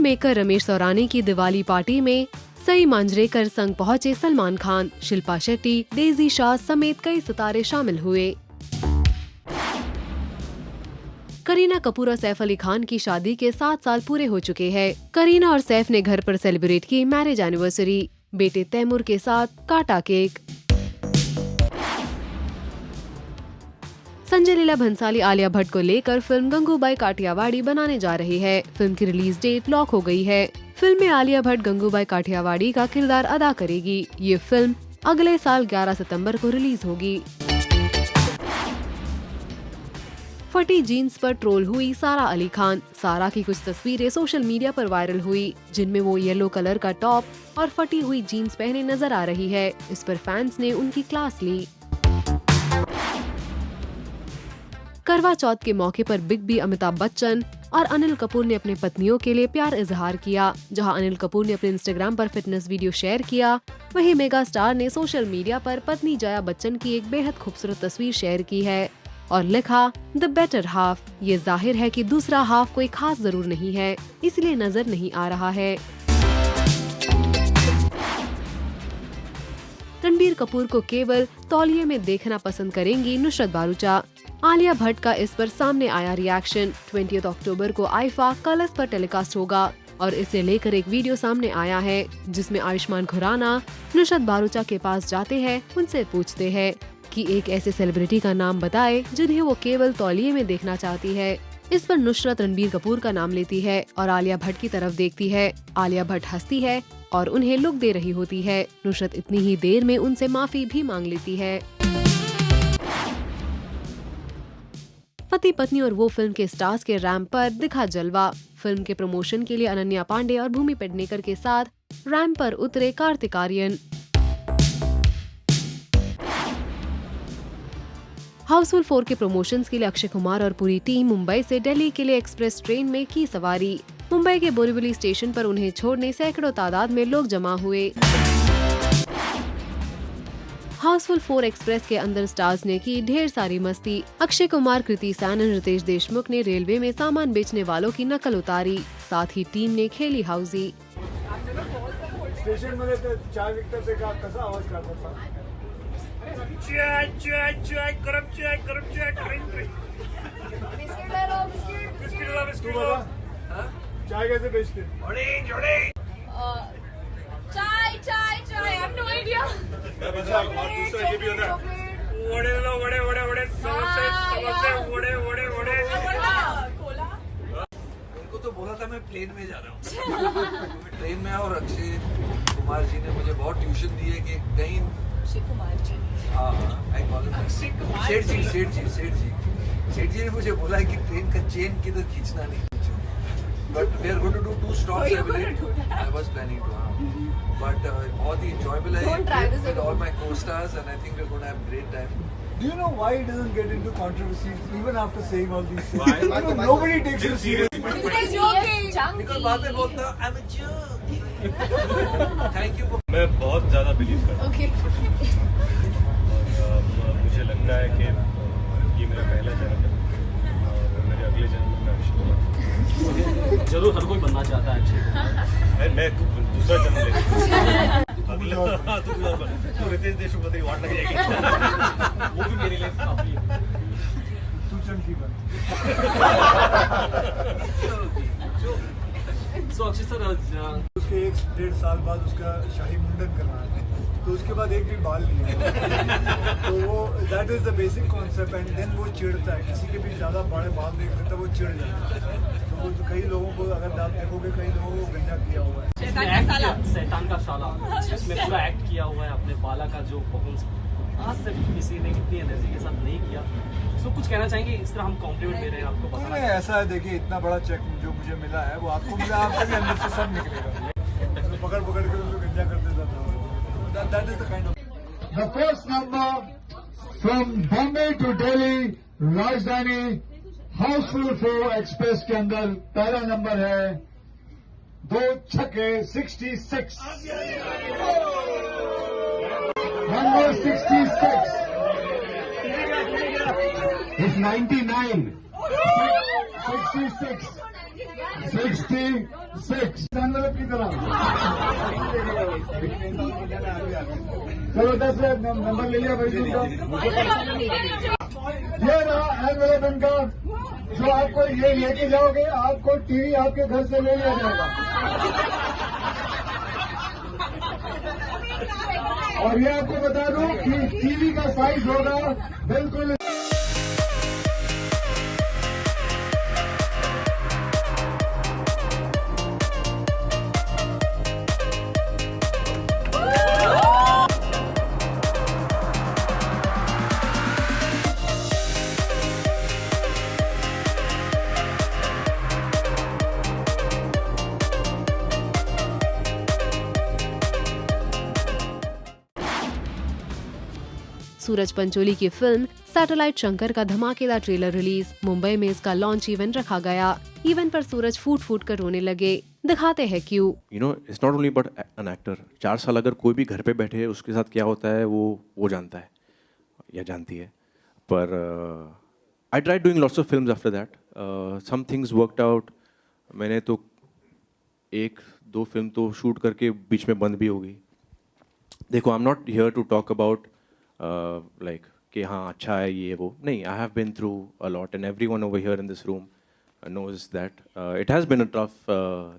Maker Ramesh Taurani की Diwali party में सई मांजरेकर संग पहुंचे सलमान खान, शिल्पा शेट्टी, डेजी शाह समेत कई सितारे शामिल हुए। करीना कपूर और सैफ अली खान की शादी के 7 साल पूरे हो चुके हैं। करीना और सैफ ने घर पर सेलिब्रेट की मैरिज एनिवर्सरी। बेटे तैमूर के साथ काटा केक। संजय लीला भंसाली आलिया भट्ट को लेकर फिल्म गंगूबाई काठियावाड़ी बनाने जा रही है। फिल्म की रिलीज डेट लॉक हो गई है। फिल्म में आलिया भट्ट गंगूबाई काठियावाड़ी का किरदार अदा करेगी। ये फिल्म अगले साल 11 सितंबर को रिलीज होगी। फटी जीन्स पर ट्रोल हुई सारा अली खान। सारा की कुछ तस्वीरें सोशल मीडिया पर वायरल हुई, जिनमें वो येलो कलर का टॉप और फटी हुई जीन्स पहने नजर आ रही है। इस पर फैंस ने उनकी क्लास ली। करवा चौथ के मौके पर बिग बी अमिताभ बच्चन और अनिल कपूर ने अपनी पत्नियों के लिए प्यार इजहार किया। जहां अनिल कपूर ने अपने इंस्टाग्राम पर फिटनेस वीडियो शेयर किया, वहीं मेगा स्टार ने सोशल मीडिया पर पत्नी जया बच्चन की एक बेहद खूबसूरत तस्वीर शेयर की है और लिखा द बेटर हाफ। ये जाहिर है कि दूसरा हाफ कोई खास जरूर नहीं है, इसलिए नजर नहीं आ रहा है। रणबीर कपूर को केवल तौलिए में देखना पसंद करेंगी नुसरत भारूचा। आलिया भट्ट का इस पर सामने आया रिएक्शन। 20 अक्टूबर को आईफा कलर्स पर टेलीकास्ट होगा और इसे लेकर एक वीडियो सामने आया है, जिसमें आयुष्मान खुराना नुसरत भारूचा के पास जाते हैं, उनसे पूछते हैं कि एक ऐसे सेलिब्रिटी का नाम बताए जिन्हें वो केवल तौलिए में देखना चाहती है। इस पर नुसरत रणबीर कपूर का नाम लेती है और आलिया भट्ट की तरफ देखती है। आलिया भट्ट हंसती है और उन्हें लुक दे रही होती है। नुसरत इतनी ही देर में उनसे माफी भी मांग लेती है। पति पत्नी और वो फिल्म के स्टार्स के रैंप पर दिखा जलवा। फिल्म के प्रमोशन के लिए अनन्या पांडे और भूमि पेडनेकर के साथ रैंप पर उतरे कार्तिक आर्यन। हाउसफुल 4 के प्रमोशंस के लिए अक्षय कुमार और पूरी टीम मुंबई से दिल्ली के लिए एक्सप्रेस ट्रेन में की सवारी। मुंबई के बोरीवली स्टेशन पर उन्हें छोड़ने सैकड़ों तादाद में लोग जमा हुए। हाउसफुल 4 एक्सप्रेस के अंदर स्टार्स ने की ढेर सारी मस्ती। अक्षय कुमार, कृति सैनन, रितेश देशमुख ने रेलवे में सामान बेचने वालों की नकल उतारी। साथ ही टीम ने खेली हाउसी। स्टेशन मध्ये ते चाय विकतात ते कसा आवाज काढतात? चाय चाय चाय गरम चाय ड्रिंक बिस्किट ले लो बिस्किट लो। हां चाय कैसे बेचते? ऑरेंज चाय I have no idea. अच्छा और दूसरा ये भी होता है वड़े लो वड़े समोसे वड़े कोला। उनको तो बोला था मैं प्लेन में जा रहा हूँ। ट्रेन में और अक्षय कुमार जी ने मुझे बहुत ट्यूशन दी है कि कहीं अक्षय कुमार जी, सेठ जी ने मुझे बोला है कि ट्रेन का चेन किधर खींचना नहीं। But we are going to do 2 stops. I was planning to. But बहुत ही enjoyable है with all my co-stars and I think we're going to have a great time. Do you know why it doesn't get into controversy even after saying all these things? Why? Nobody takes it seriously. Because joking. Because बाद में बोलता I'm a joke. Thank you for. मैं बहुत ज़्यादा believe करता हूँ। Okay. और मुझे लगता है कि ये मेरा पहला जन्म है और मेरे अगले जन्म में मैं अक्षय कुमार जरूर हर कोई बनना चाहता है अक्षय। मैं दूसरा जन्म तू रितेश देशमुख तेरी वाट लग जाएगी। वो भी मेरे लिए काफी तू चंकी बन। सो अक्षय सर उसके 1.5 साल बाद उसका शाही मुंडन करना है, तो उसके बाद एक भी बाल नहीं है। तो वो that is the basic concept and then वो चिढ़ता है। किसी के भी ज्यादा बड़े बाल देख लेता है वो चिढ़ जाता है। तो वो कई लोगों को अगर आप देखोगे कई लोगों को गंजा किया हुआ है। शैतान का साला इसमें पूरा एक्ट किया हुआ है अपने बाला का जो परफॉर्मेंस आज तक किसी ने इतनी एनर्जी के साथ नहीं किया। तो कुछ कहना चाहेंगे, इस तरह हम कॉम्प्लीमेंट दे रहे हैं आपको पता नहीं ऐसा है। देखिए इतना बड़ा चेक जो मुझे मिला है वो आपको मिला, आपके भी अंदर से सब निकलेगा। पकड़ के उसको गंजा कर देता था। That is the kind of the first number from Bombay to Delhi Rajdhani Housefull 4 express के अंदर पहला नंबर है 2 छक्के 66 नंबर 66 is 99 66 66 एनवेलप की तरह। चलो 10 नंबर ले लिया भाई का। ये रहा एनवेलप इनका, जो आपको ये लेके जाओगे, आपको टीवी आपके घर से ले लिया जाएगा। और ये आपको बता दूं कि टीवी का साइज होगा बिल्कुल। सूरज पंचोली की फिल्म सैटेलाइट शंकर का धमाकेदार ट्रेलर रिलीज। मुंबई में इसका लॉन्च इवेंट रखा गया। इवेंट पर सूरज फूट फूट कर रोने लगे। दिखाते हैं क्यों। You know it's not only but an actor. 4 साल अगर कोई भी घर पे बैठे है उसके साथ क्या होता है वो जानता है या जानती है। पर I try doing lots of films after that. Some things worked out. मैंने तो 1-2 फिल्म तो शूट करके बीच में बंद भी हो गई। देखो, I am not here to talk about like कि हाँ अच्छा है ये वो नहीं। I have been through a lot and everyone over here in this room knows that it has been a tough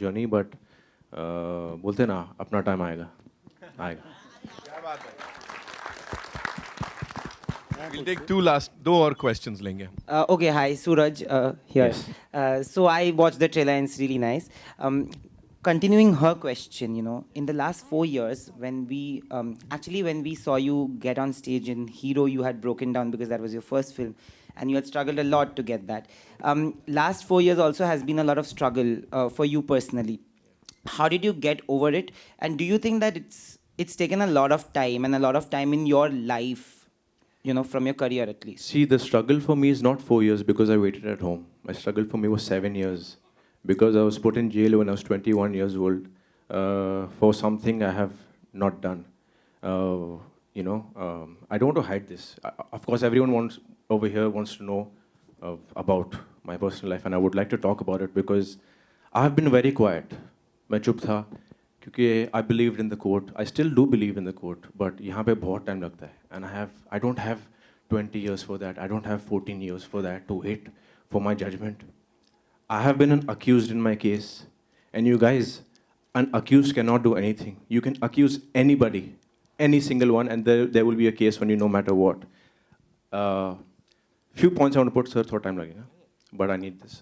journey, but बोलते ना अपना टाइम आएगा। We'll take दो और questions लेंगे। Okay, hi, Suraj here. Yes. So I watched the trailer and it's really nice. Continuing her question, you know, in the last 4 years, when we saw you get on stage in Hero, you had broken down because that was your first film, and you had struggled a lot to get that. Last 4 years also has been a lot of struggle for you personally. How did you get over it? And do you think that it's taken a lot of time and a lot of time in your life, you know, from your career at least? See, the struggle for me is not 4 years because I waited at home. My struggle for me was 7 years because I was put in jail when I was 21 years old for something I have not done. You know, I don't want to hide this. Of course, everyone over here wants to know about my personal life, and I would like to talk about it because I have been very quiet. मैं चुप था क्योंकि I believed in the court. I still do believe in the court, but यहाँ पे बहुत time लगता है, and I don't have 20 years for that. I don't have 14 years for that to wait for my judgment. I have been accused in my case, and you guys, an accused cannot do anything. You can accuse anybody, any single one, and there will be a case on you no matter what. Few points I want to put, sir, thought time lagega, but I need this.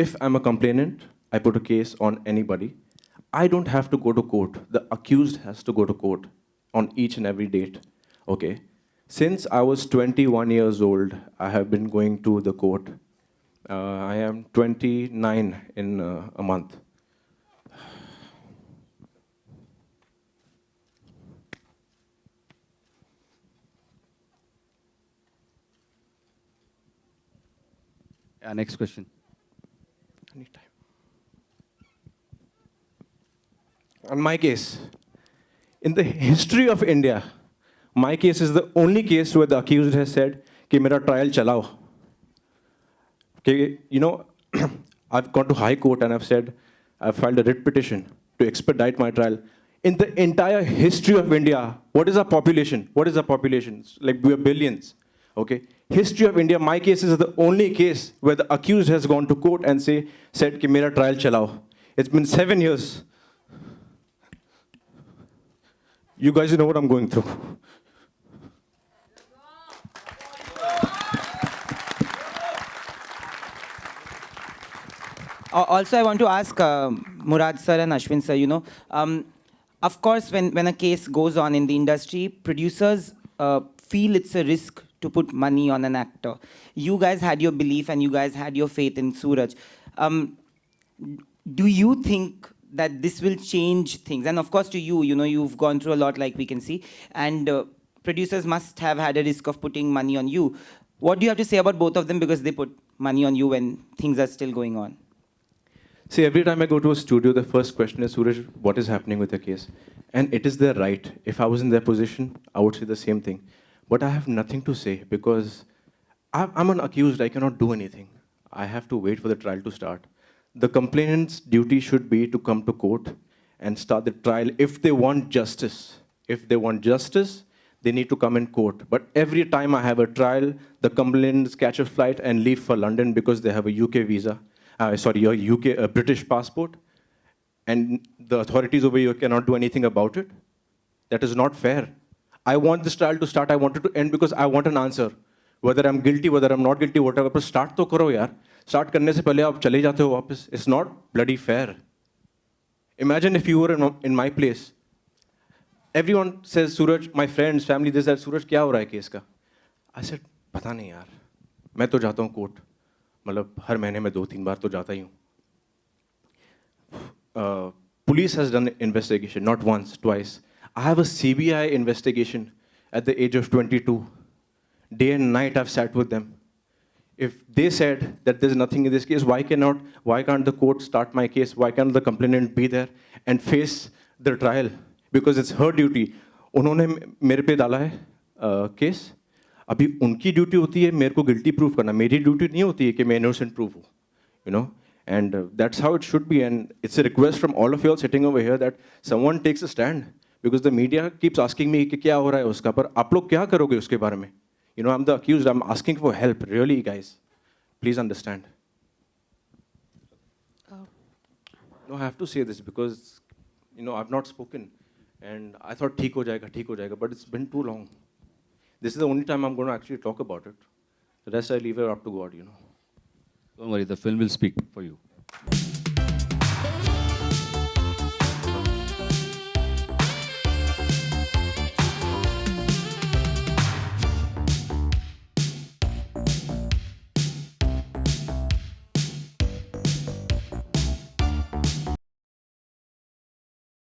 If I'm a complainant, I put a case on anybody. I don't have to go to court. The accused has to go to court on each and every date. Okay. Since I was 21 years old, I have been going to the court. I am 29 in a month. Next question. Anytime. On my case, in the history of India, my case is the only case where the accused has said कि मेरा trial चलाओ. Okay, you know, I've gone to High Court and I've said, I've filed a writ petition to expedite my trial. In the entire history of India, what is our population? What is our population? Like, we are billions. Okay, history of India, my case is the only case where the accused has gone to court and said कि मेरा trial चलाओ. It's been 7 years. You guys know what I'm going through. Also, I want to ask Murad sir and Ashwin sir, you know, of course, when a case goes on in the industry, producers feel it's a risk to put money on an actor. You guys had your belief and you guys had your faith in Suraj. Do you think that this will change things? And of course, to you, you know, you've gone through a lot, like we can see, and producers must have had a risk of putting money on you. What do you have to say about both of them because they put money on you when things are still going on? See, every time I go to a studio, the first question is, Suraj, what is happening with the case? And it is their right. If I was in their position, I would say the same thing. But I have nothing to say because I'm an accused. I cannot do anything. I have to wait for the trial to start. The complainant's duty should be to come to court and start the trial if they want justice. If they want justice, they need to come in court. But every time I have a trial, the complainants catch a flight and leave for London because they have a UK visa, a British passport, and the authorities over here cannot do anything about it. That is not fair. I want this trial to start. I want it to end because I want an answer. Whether I'm guilty, whether I'm not guilty, whatever. But start तो करो यार. Start करने से पहले आप चले जाते हो वापस. It's not bloody fair. Imagine if you were in my place. Everyone says, Suraj, my friends, family, this, that, Suraj, क्या हो रहा है केस का? I said, पता नहीं यार. मैं तो जाता हूँ कोर्ट. मतलब हर महीने में 2-3 बार तो जाता ही हूँ. Police has done investigation, not once, twice. I have a CBI investigation at the age of 22. Day and night I've sat with them. If they said that there's nothing in this case, why can't the court start my case? Why can't the complainant be there and face the trial? Because it's her duty. उन्होंने मेरे पे डाला है case. अभी उनकी duty होती है मेरे को गिल्टी प्रूव करना. मेरी ड्यूटी नहीं होती है कि मैं इनोसेंट प्रूव हूँ. You know? And that's how it should be. And it's a request from all of you all sitting over here that someone takes a stand. Because the media keeps asking me कि क्या हो रहा है उसका, पर आप लोग क्या करोगे उसके बारे में? You know, I'm the accused. I'm asking for help. Really, guys. Please understand. No, I have to say this because, you know, I've not spoken. And I thought ठीक हो जाएगा, but it's been too long. This is the only time I'm going to actually talk about it. The rest I leave it up to God, you know. Don't worry, the film will speak for you.